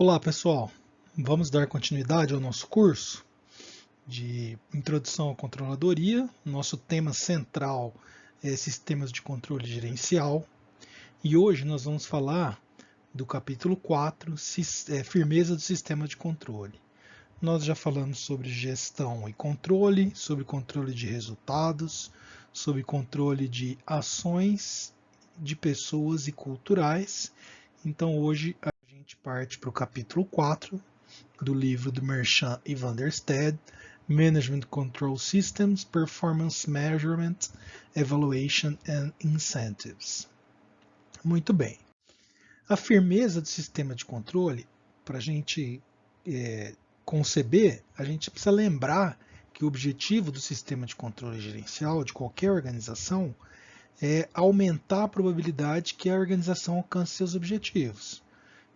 Olá pessoal, vamos dar continuidade ao nosso curso de Introdução à Controladoria. Nosso tema central é Sistemas de Controle Gerencial e hoje nós vamos falar do capítulo 4, Firmeza do Sistema de Controle. Nós já falamos sobre gestão e controle, sobre controle de resultados, sobre controle de ações de pessoas e culturais. Então hoje a gente parte para o capítulo 4 do livro do Merchant e Van der Stede, Management Control Systems, Performance Measurement, Evaluation and Incentives. Muito bem. A firmeza do sistema de controle, para a gente conceber, a gente precisa lembrar que o objetivo do sistema de controle gerencial de qualquer organização é aumentar a probabilidade que a organização alcance seus objetivos.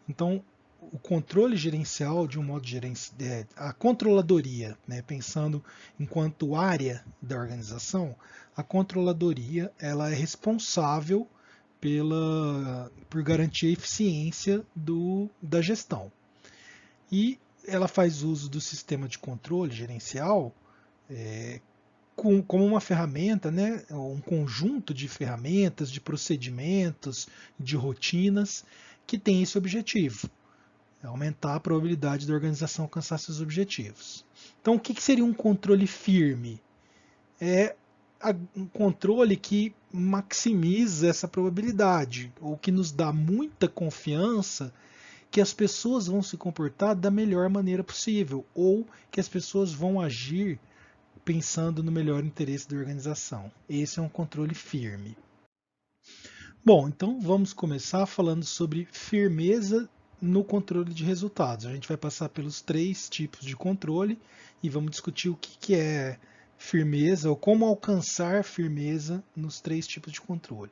Então, o controle gerencial, de um modo gerencial, a controladoria, pensando enquanto área da organização, a controladoria ela é responsável por garantir a eficiência da gestão. E ela faz uso do sistema de controle gerencial como uma ferramenta, um conjunto de ferramentas, de procedimentos, de rotinas que tem esse objetivo, aumentar a probabilidade da organização alcançar seus objetivos. Então, o que seria um controle firme? É um controle que maximiza essa probabilidade, ou que nos dá muita confiança que as pessoas vão se comportar da melhor maneira possível, ou que as pessoas vão agir pensando no melhor interesse da organização. Esse é um controle firme. Bom, então vamos começar falando sobre firmeza no controle de resultados. A gente vai passar pelos 3 tipos de controle e vamos discutir o que é firmeza ou como alcançar firmeza nos 3 tipos de controle.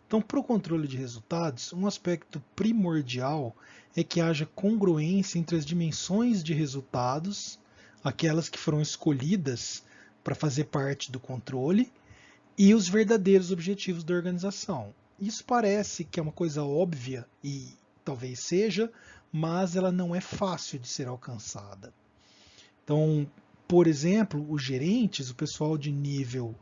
Então, para o controle de resultados, um aspecto primordial é que haja congruência entre as dimensões de resultados, aquelas que foram escolhidas para fazer parte do controle, e os verdadeiros objetivos da organização. Isso parece que é uma coisa óbvia, e talvez seja, mas ela não é fácil de ser alcançada. Então, por exemplo, os gerentes, o pessoal de nível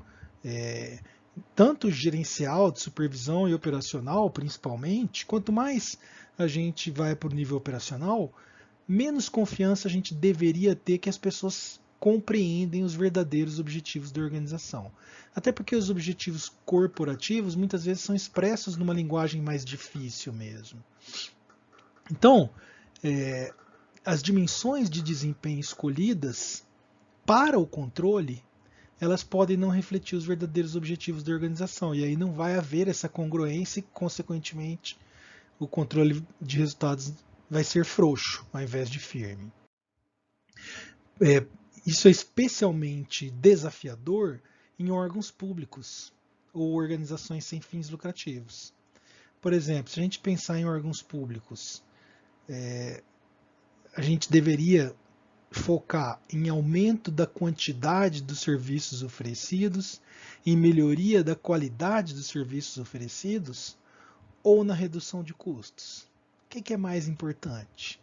tanto gerencial, de supervisão e operacional, principalmente, quanto mais a gente vai para o nível operacional, menos confiança a gente deveria ter que as pessoas compreendem os verdadeiros objetivos da organização. Até porque os objetivos corporativos muitas vezes são expressos numa linguagem mais difícil mesmo. Então, as dimensões de desempenho escolhidas para o controle, elas podem não refletir os verdadeiros objetivos da organização, e aí não vai haver essa congruência e, consequentemente, o controle de resultados vai ser frouxo ao invés de firme. Isso é especialmente desafiador em órgãos públicos ou organizações sem fins lucrativos. Por exemplo, se a gente pensar em órgãos públicos, a gente deveria focar em aumento da quantidade dos serviços oferecidos, em melhoria da qualidade dos serviços oferecidos ou na redução de custos. O que é mais importante?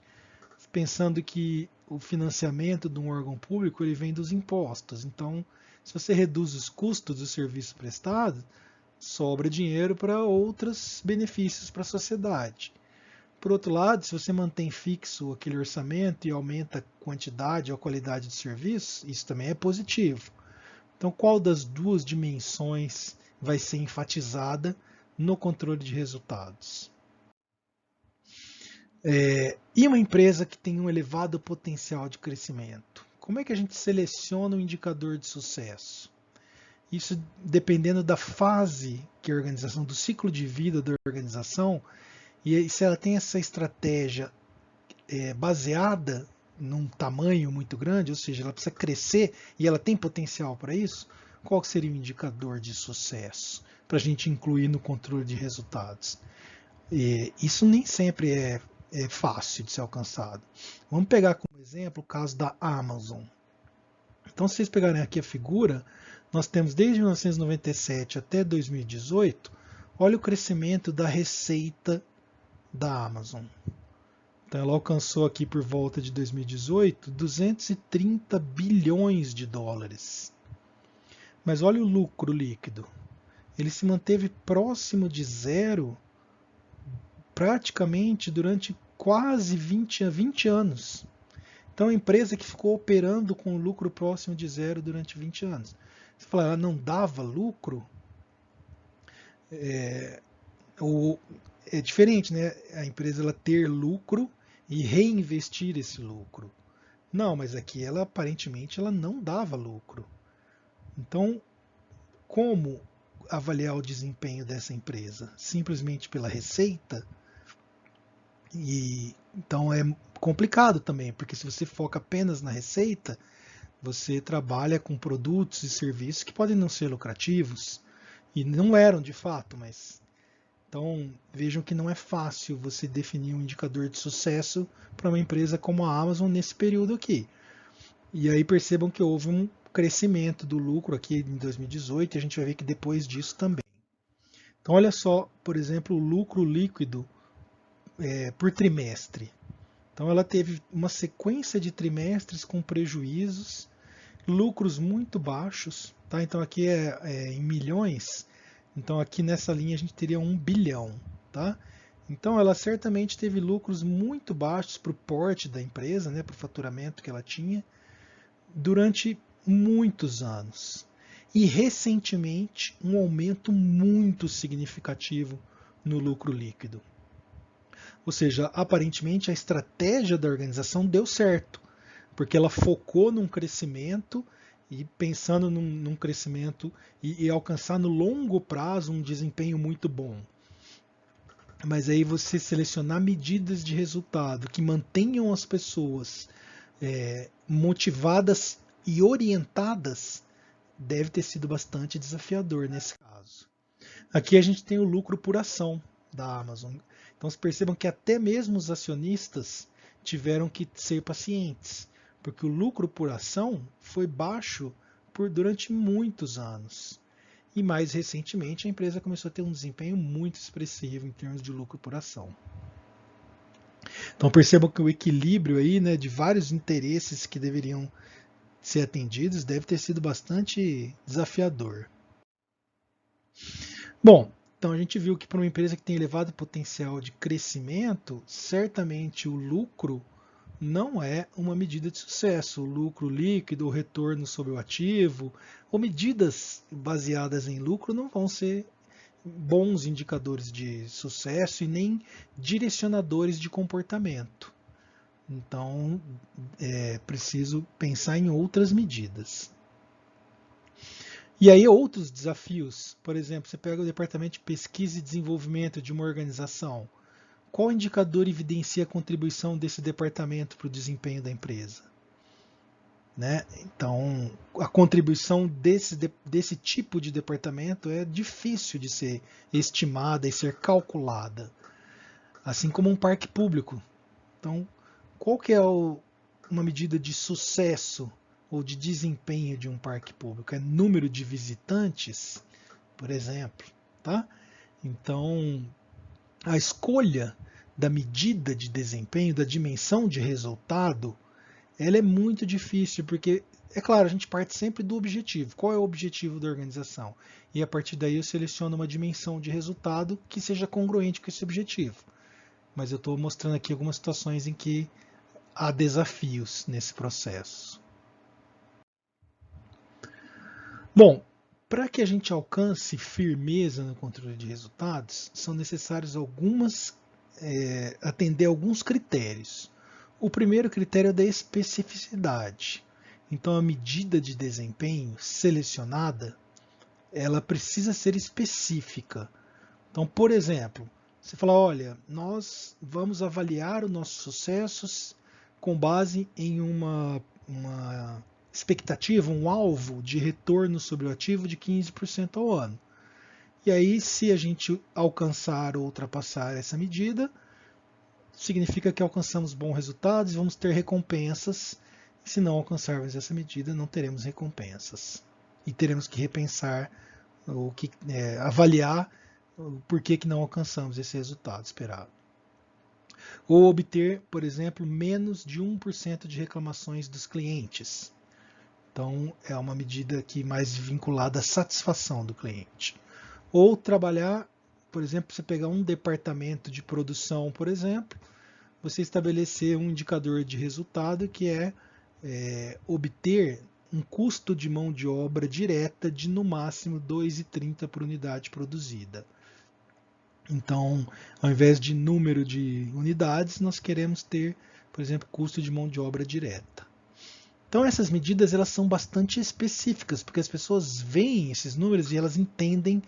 Pensando que o financiamento de um órgão público ele vem dos impostos. Então, se você reduz os custos do serviço prestado, sobra dinheiro para outros benefícios para a sociedade. Por outro lado, se você mantém fixo aquele orçamento e aumenta a quantidade ou a qualidade do serviço, isso também é positivo. Então, qual das duas dimensões vai ser enfatizada no controle de resultados? E uma empresa que tem um elevado potencial de crescimento? Como é que a gente seleciona um indicador de sucesso? Isso dependendo da fase que a organização, do ciclo de vida da organização, e se ela tem essa estratégia baseada num tamanho muito grande, ou seja, ela precisa crescer e ela tem potencial para isso, qual seria o indicador de sucesso para a gente incluir no controle de resultados? Isso nem sempre é fácil de ser alcançado. Vamos pegar como exemplo o caso da Amazon. Então, se vocês pegarem aqui a figura, nós temos desde 1997 até 2018, olha o crescimento da receita da Amazon. Então ela alcançou aqui por volta de 2018 230 bilhões de dólares. Mas olha o lucro líquido. Ele se manteve próximo de zero praticamente durante quase 20 anos. Então, a empresa que ficou operando com lucro próximo de zero durante 20 anos. Você fala, ela não dava lucro? É diferente, né? A empresa ela ter lucro e reinvestir esse lucro. Não, mas aqui ela aparentemente ela não dava lucro. Então, como avaliar o desempenho dessa empresa? Simplesmente pela receita? E então é complicado também, porque se você foca apenas na receita, você trabalha com produtos e serviços que podem não ser lucrativos e não eram de fato, mas então vejam que não é fácil você definir um indicador de sucesso para uma empresa como a Amazon nesse período aqui. E aí percebam que houve um crescimento do lucro aqui em 2018 e a gente vai ver que depois disso também. Então olha só, por exemplo, o lucro líquido por trimestre. Então ela teve uma sequência de trimestres com prejuízos, lucros muito baixos, tá? Então aqui é em milhões, então aqui nessa linha a gente teria 1 bilhão, tá? Então ela certamente teve lucros muito baixos para o porte da empresa, né, para o faturamento que ela tinha, durante muitos anos. E recentemente um aumento muito significativo no lucro líquido. Ou seja, aparentemente a estratégia da organização deu certo, porque ela focou num crescimento e pensando num crescimento e alcançar no longo prazo um desempenho muito bom. Mas aí você selecionar medidas de resultado que mantenham as pessoas motivadas e orientadas deve ter sido bastante desafiador nesse caso. Aqui a gente tem o lucro por ação da Amazon. Então vocês percebam que até mesmo os acionistas tiveram que ser pacientes, porque o lucro por ação foi baixo durante muitos anos. E mais recentemente a empresa começou a ter um desempenho muito expressivo em termos de lucro por ação. Então percebam que o equilíbrio aí, né, de vários interesses que deveriam ser atendidos deve ter sido bastante desafiador. Bom, então a gente viu que para uma empresa que tem elevado potencial de crescimento, certamente o lucro não é uma medida de sucesso. O lucro líquido, o retorno sobre o ativo, ou medidas baseadas em lucro não vão ser bons indicadores de sucesso e nem direcionadores de comportamento. Então, é preciso pensar em outras medidas. E aí outros desafios, por exemplo, você pega o departamento de pesquisa e desenvolvimento de uma organização. Qual indicador evidencia a contribuição desse departamento para o desempenho da empresa? Né? Então, a contribuição desse tipo de departamento é difícil de ser estimada e ser calculada, assim como um parque público. Então, qual que é uma medida de sucesso ou de desempenho de um parque público? É número de visitantes, por exemplo, tá? Então, a escolha da medida de desempenho, da dimensão de resultado, ela é muito difícil, porque, é claro, a gente parte sempre do objetivo. Qual é o objetivo da organização? E a partir daí eu seleciono uma dimensão de resultado que seja congruente com esse objetivo. Mas eu estou mostrando aqui algumas situações em que há desafios nesse processo. Bom, para que a gente alcance firmeza no controle de resultados, são necessários atender alguns critérios. O primeiro critério é da especificidade. Então, a medida de desempenho selecionada, ela precisa ser específica. Então, por exemplo, você fala, olha, nós vamos avaliar os nossos sucessos com base em uma expectativa, um alvo de retorno sobre o ativo de 15% ao ano. E aí, se a gente alcançar ou ultrapassar essa medida, significa que alcançamos bons resultados e vamos ter recompensas. Se não alcançarmos essa medida, não teremos recompensas. E teremos que repensar, avaliar o porquê que não alcançamos esse resultado esperado. Ou obter, por exemplo, menos de 1% de reclamações dos clientes. Então, é uma medida aqui mais vinculada à satisfação do cliente. Ou trabalhar, por exemplo, você pegar um departamento de produção, por exemplo, você estabelecer um indicador de resultado que é obter um custo de mão de obra direta de no máximo 2,30 por unidade produzida. Então, ao invés de número de unidades, nós queremos ter, por exemplo, custo de mão de obra direta. Então, essas medidas elas são bastante específicas, porque as pessoas veem esses números e elas entendem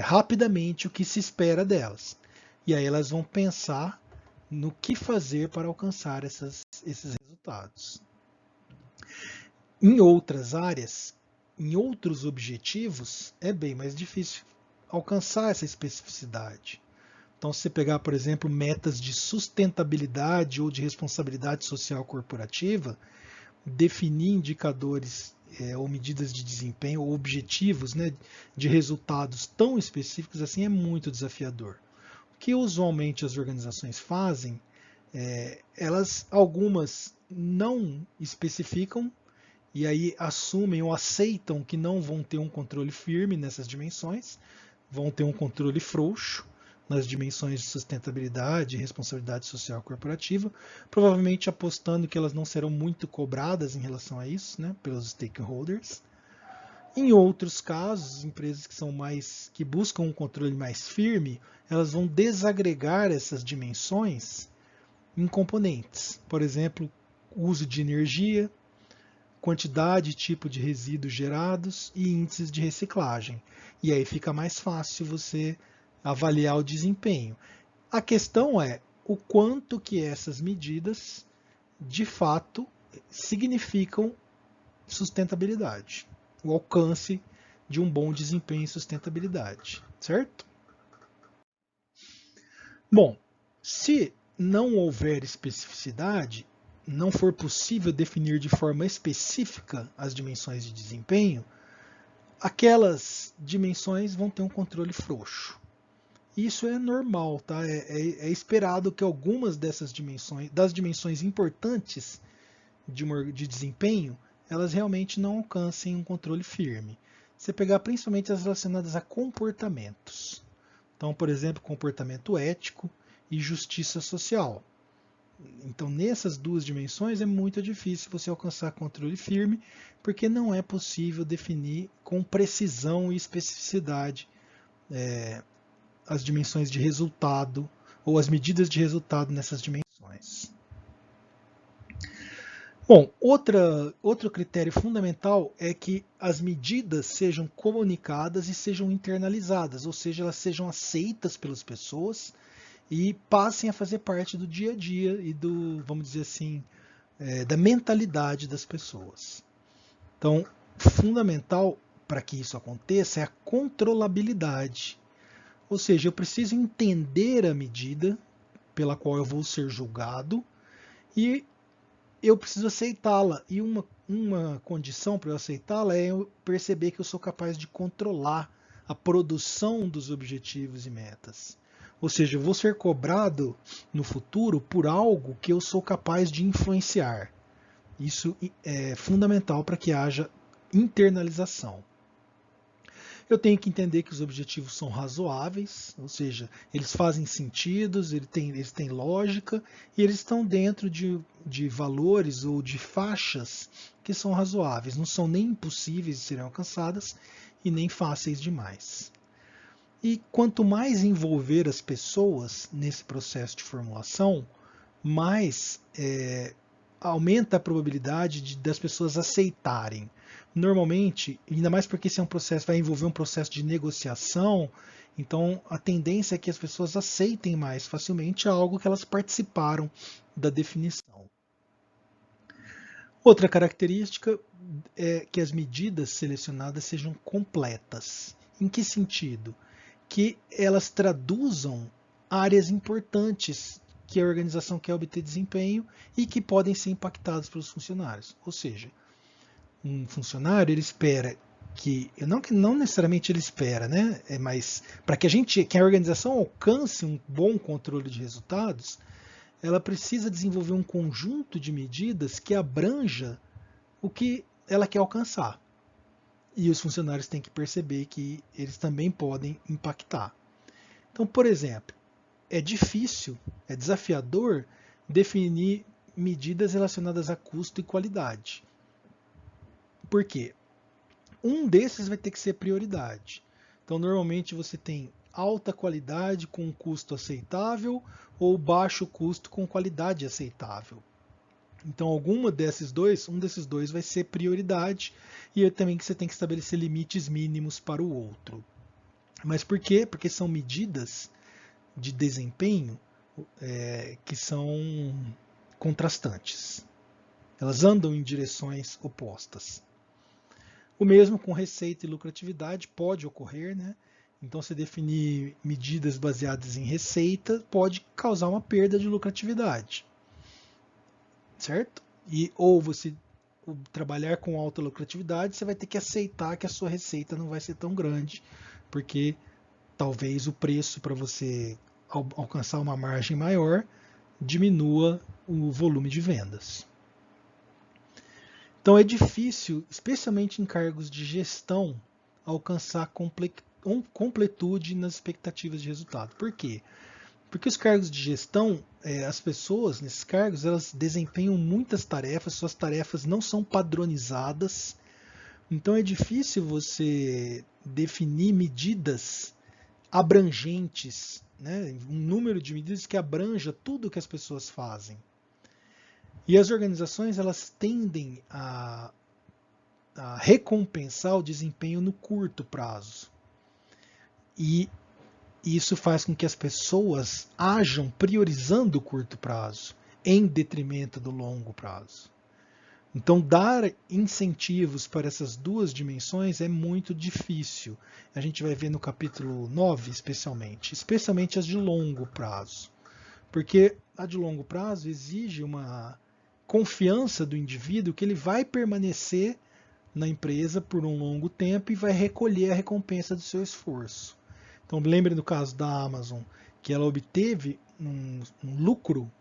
rapidamente o que se espera delas. E aí elas vão pensar no que fazer para alcançar esses resultados. Em outras áreas, em outros objetivos, é bem mais difícil alcançar essa especificidade. Então, se você pegar, por exemplo, metas de sustentabilidade ou de responsabilidade social corporativa, definir indicadores ou medidas de desempenho ou objetivos, né, de resultados tão específicos assim é muito desafiador. O que usualmente as organizações fazem, algumas não especificam e aí assumem ou aceitam que não vão ter um controle firme nessas dimensões, vão ter um controle frouxo nas dimensões de sustentabilidade e responsabilidade social corporativa, provavelmente apostando que elas não serão muito cobradas em relação a isso, né, pelos stakeholders. Em outros casos, empresas que buscam um controle mais firme, elas vão desagregar essas dimensões em componentes. Por exemplo, uso de energia, quantidade e tipo de resíduos gerados e índices de reciclagem. E aí fica mais fácil você avaliar o desempenho. A questão é o quanto que essas medidas, de fato, significam sustentabilidade, o alcance de um bom desempenho e sustentabilidade, certo? Bom, se não houver especificidade, não for possível definir de forma específica as dimensões de desempenho, aquelas dimensões vão ter um controle frouxo. Isso é normal, tá? É esperado que algumas dessas dimensões, das dimensões importantes de desempenho, elas realmente não alcancem um controle firme. Você pegar principalmente as relacionadas a comportamentos. Então, por exemplo, comportamento ético e justiça social. Então, nessas duas dimensões é muito difícil você alcançar controle firme, porque não é possível definir com precisão e especificidade as dimensões de resultado ou as medidas de resultado nessas dimensões. Bom, outro critério fundamental é que as medidas sejam comunicadas e sejam internalizadas, ou seja, elas sejam aceitas pelas pessoas e passem a fazer parte do dia a dia e do, vamos dizer assim, da mentalidade das pessoas. Então, fundamental para que isso aconteça é a controlabilidade. Ou seja, eu preciso entender a medida pela qual eu vou ser julgado e eu preciso aceitá-la. E uma condição para eu aceitá-la é eu perceber que eu sou capaz de controlar a produção dos objetivos e metas. Ou seja, eu vou ser cobrado no futuro por algo que eu sou capaz de influenciar. Isso é fundamental para que haja internalização. Eu tenho que entender que os objetivos são razoáveis, ou seja, eles fazem sentido, eles têm lógica e eles estão dentro de valores ou de faixas que são razoáveis, não são nem impossíveis de serem alcançadas e nem fáceis demais. E quanto mais envolver as pessoas nesse processo de formulação, mais aumenta a probabilidade das pessoas aceitarem. Normalmente, ainda mais porque esse vai envolver um processo de negociação, então a tendência é que as pessoas aceitem mais facilmente algo que elas participaram da definição. Outra característica é que as medidas selecionadas sejam completas. Em que sentido? Que elas traduzam áreas importantes que a organização quer obter desempenho e que podem ser impactadas pelos funcionários. Ou seja, um funcionário ele espera que não necessariamente ele espera, mas para que a organização alcance um bom controle de resultados, ela precisa desenvolver um conjunto de medidas que abranja o que ela quer alcançar. E os funcionários têm que perceber que eles também podem impactar. Então, por exemplo, é difícil, é desafiador definir medidas relacionadas a custo e qualidade. Por quê? Um desses vai ter que ser prioridade. Então, normalmente você tem alta qualidade com custo aceitável ou baixo custo com qualidade aceitável. Então, um desses dois vai ser prioridade e é também que você tem que estabelecer limites mínimos para o outro. Mas por quê? Porque são medidas de desempenho que são contrastantes. Elas andam em direções opostas. O mesmo com receita e lucratividade pode ocorrer, né? Então, se definir medidas baseadas em receita pode causar uma perda de lucratividade, certo? Ou você trabalhar com alta lucratividade, você vai ter que aceitar que a sua receita não vai ser tão grande, porque talvez o preço para você alcançar uma margem maior diminua o volume de vendas. Então é difícil, especialmente em cargos de gestão, alcançar completude nas expectativas de resultado. Por quê? Porque os cargos de gestão, as pessoas nesses cargos, elas desempenham muitas tarefas, suas tarefas não são padronizadas, então é difícil você definir medidas abrangentes, né? Um número de medidas que abranja tudo que as pessoas fazem. E as organizações elas tendem a recompensar o desempenho no curto prazo. E isso faz com que as pessoas ajam priorizando o curto prazo em detrimento do longo prazo. Então, dar incentivos para essas duas dimensões é muito difícil. A gente vai ver no capítulo 9, especialmente as de longo prazo. Porque a de longo prazo exige uma confiança do indivíduo que ele vai permanecer na empresa por um longo tempo e vai recolher a recompensa do seu esforço. Então, lembre no caso da Amazon, que ela obteve um lucro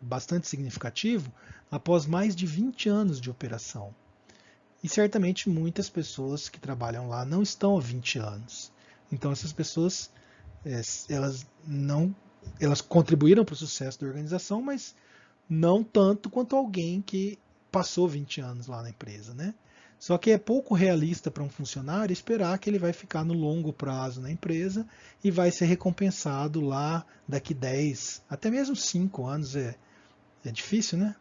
bastante significativo após mais de 20 anos de operação. E certamente muitas pessoas que trabalham lá não estão há 20 anos. Então essas pessoas elas contribuíram para o sucesso da organização, mas não tanto quanto alguém que passou 20 anos lá na empresa, né? Só que é pouco realista para um funcionário esperar que ele vai ficar no longo prazo na empresa e vai ser recompensado lá daqui 10, até mesmo 5 anos. É difícil, né?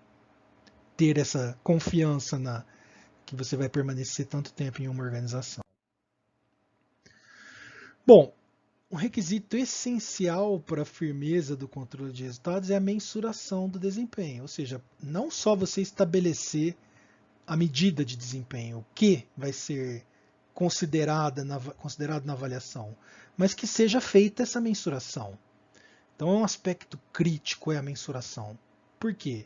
Ter essa confiança que você vai permanecer tanto tempo em uma organização. Bom, um requisito essencial para a firmeza do controle de resultados é a mensuração do desempenho, ou seja, não só você estabelecer a medida de desempenho, o que vai ser considerado na avaliação, mas que seja feita essa mensuração. Então é um aspecto crítico a mensuração. Por quê?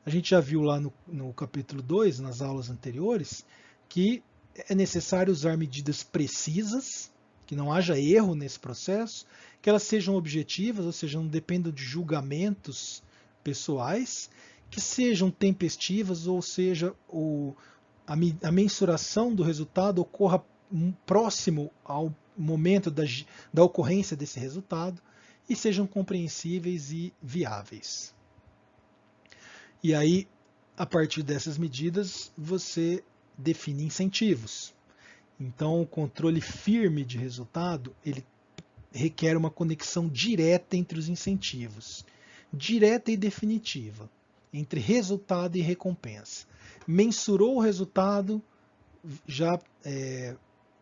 A gente já viu lá no capítulo 2, nas aulas anteriores, que é necessário usar medidas precisas, que não haja erro nesse processo, que elas sejam objetivas, ou seja, não dependam de julgamentos pessoais, que sejam tempestivas, ou seja, a mensuração do resultado ocorra próximo ao momento da ocorrência desse resultado e sejam compreensíveis e viáveis. E aí, a partir dessas medidas, você define incentivos. Então, o controle firme de resultado, ele requer uma conexão direta entre os incentivos, direta e definitiva, entre resultado e recompensa. Mensurou o resultado, já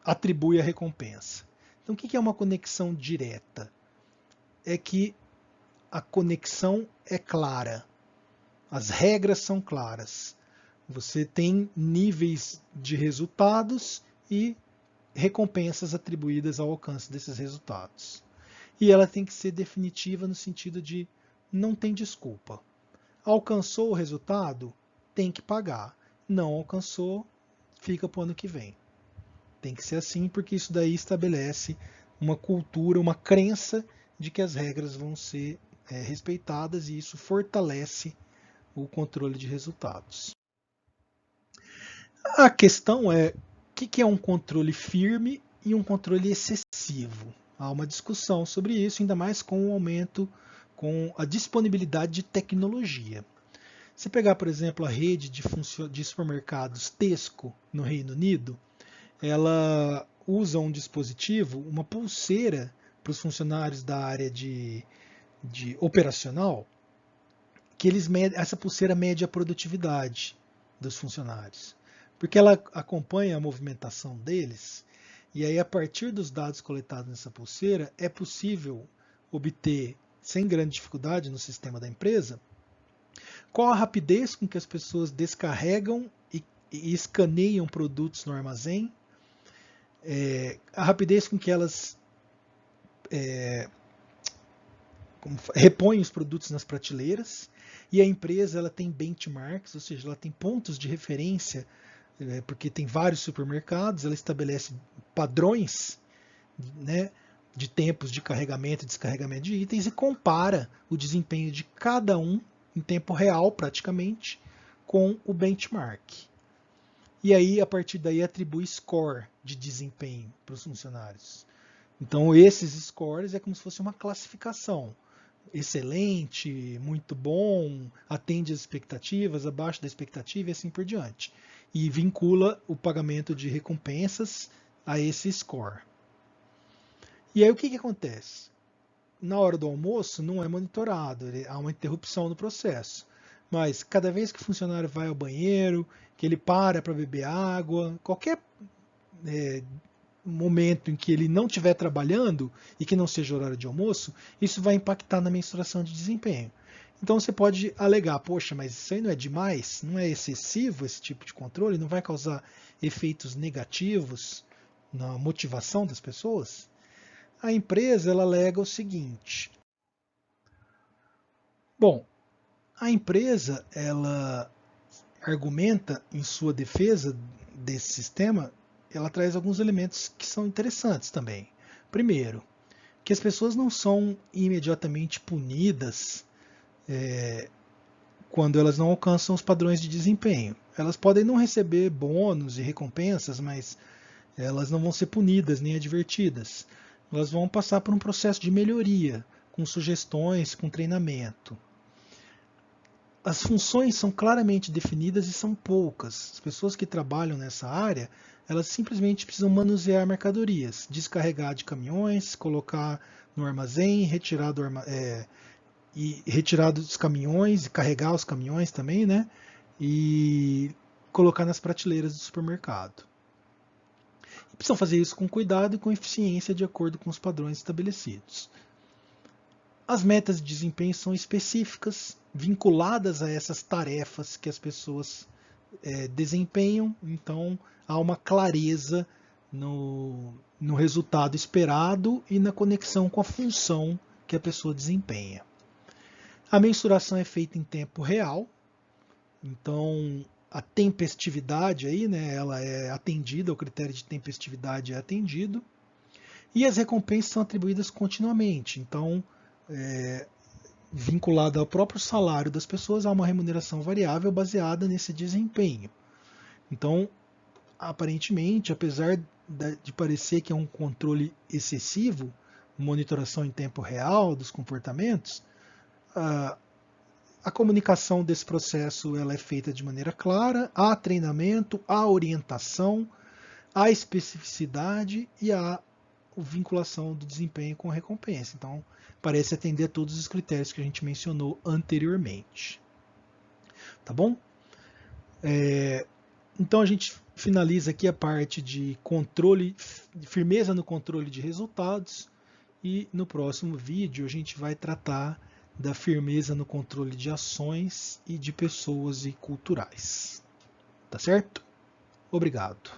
atribui a recompensa. Então, o que é uma conexão direta? É que a conexão é clara, as regras são claras. Você tem níveis de resultados e recompensas atribuídas ao alcance desses resultados. E ela tem que ser definitiva no sentido de não tem desculpa. Alcançou o resultado, tem que pagar. Não alcançou, fica para o ano que vem. Tem que ser assim porque isso daí estabelece uma cultura, uma crença de que as regras vão ser respeitadas e isso fortalece o controle de resultados. A questão é o que é um controle firme e um controle excessivo. Há uma discussão sobre isso, ainda mais com o aumento, com a disponibilidade de tecnologia. Se pegar, por exemplo, a rede de supermercados Tesco no Reino Unido, ela usa um dispositivo, uma pulseira para os funcionários da área de operacional, que essa pulseira mede a produtividade dos funcionários, porque ela acompanha a movimentação deles, e aí a partir dos dados coletados nessa pulseira é possível obter, sem grande dificuldade no sistema da empresa, qual a rapidez com que as pessoas descarregam e escaneiam produtos no armazém, a rapidez com que elas repõem os produtos nas prateleiras, e a empresa ela tem benchmarks, ou seja, ela tem pontos de referência, porque tem vários supermercados, ela estabelece padrões, né, de tempos de carregamento e descarregamento de itens e compara o desempenho de cada um em tempo real, praticamente, com o benchmark. E aí, a partir daí, atribui score de desempenho para os funcionários. Então, esses scores é como se fosse uma classificação. Excelente, muito bom, atende às expectativas, abaixo da expectativa e assim por diante. E vincula o pagamento de recompensas a esse score. E aí o que acontece? Na hora do almoço não é monitorado, há uma interrupção no processo. Mas cada vez que o funcionário vai ao banheiro, que ele para beber água, qualquer momento em que ele não estiver trabalhando e que não seja horário de almoço, isso vai impactar na mensuração de desempenho. Então você pode alegar, poxa, mas isso aí não é demais? Não é excessivo esse tipo de controle? Não vai causar efeitos negativos na motivação das pessoas? A empresa ela alega o seguinte. Bom, a empresa ela argumenta em sua defesa desse sistema, ela traz alguns elementos que são interessantes também. Primeiro, que as pessoas não são imediatamente punidas quando elas não alcançam os padrões de desempenho. Elas podem não receber bônus e recompensas, mas elas não vão ser punidas nem advertidas. Elas vão passar por um processo de melhoria, com sugestões, com treinamento. As funções são claramente definidas e são poucas. As pessoas que trabalham nessa área, elas simplesmente precisam manusear mercadorias, descarregar de caminhões, colocar no armazém, retirar dos caminhões e carregar os caminhões também, né? E colocar nas prateleiras do supermercado. E precisam fazer isso com cuidado e com eficiência de acordo com os padrões estabelecidos. As metas de desempenho são específicas, vinculadas a essas tarefas que as pessoas desempenham, então há uma clareza no resultado esperado e na conexão com a função que a pessoa desempenha. A mensuração é feita em tempo real, então a tempestividade aí, né, ela é atendida, o critério de tempestividade é atendido, e as recompensas são atribuídas continuamente, então vinculada ao próprio salário das pessoas, há uma remuneração variável baseada nesse desempenho. Então, aparentemente, apesar de parecer que é um controle excessivo, monitoração em tempo real dos comportamentos, a comunicação desse processo ela é feita de maneira clara, há treinamento, há orientação, há especificidade e há vinculação do desempenho com recompensa. Então, parece atender a todos os critérios que a gente mencionou anteriormente. Tá bom? Então, a gente finaliza aqui a parte de controle, firmeza no controle de resultados, e no próximo vídeo a gente vai tratar da firmeza no controle de ações e de pessoas e culturais. Tá certo? Obrigado.